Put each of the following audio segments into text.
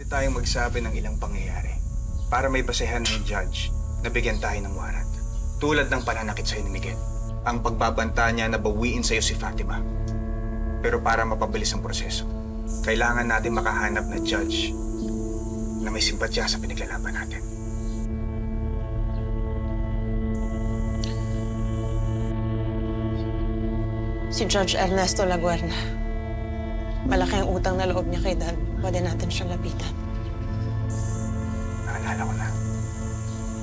Pwede tayong magsabi ng ilang pangyayari para may basehan ng judge na bigyan tayo ng warrant. Tulad ng pananakit sa'yo ni Miguel. Ang pagbabanta niya na bawiin sa'yo si Fatima. Pero para mapabilis ang proseso, kailangan natin makahanap na judge na may simpatya sa pinaglalaban natin. Si Judge Ernesto Laguerna. Malaki ang utang na loob niya kay Dad. Pwede natin siyang lapitan. Naalala ko na.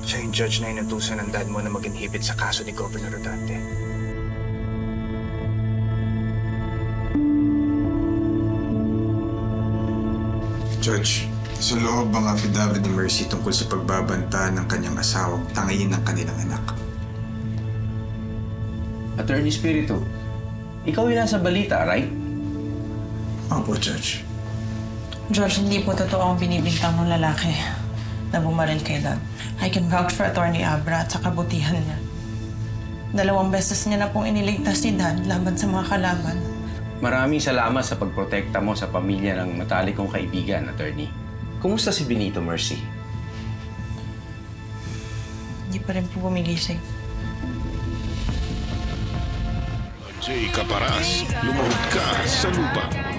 Siya yung judge na inutusan ng dad mo na mag-inhibit sa kaso ni Governor Rodante. Judge, sa loob ang affidavit ni Mercy tungkol sa pagbabanta ng kanyang asawang tangayin ng kanilang anak. Attorney Spirito, ikaw yung nasa balita, right? Opo, Judge. George, hindi po totoo ang binibintang ng lalaki na bumaril kay Dad. I can vouch for Attorney Abra at sa kabutihan niya. 2 beses niya na pong iniligtas si Dad laban sa mga kalaban. Maraming salamat sa pagprotekta mo sa pamilya ng matalik kong kaibigan, Attorney. Kumusta si Benito, Mercy? Hindi pa rin po bumigising. Jay Caparas, lumahod ka sa lupa.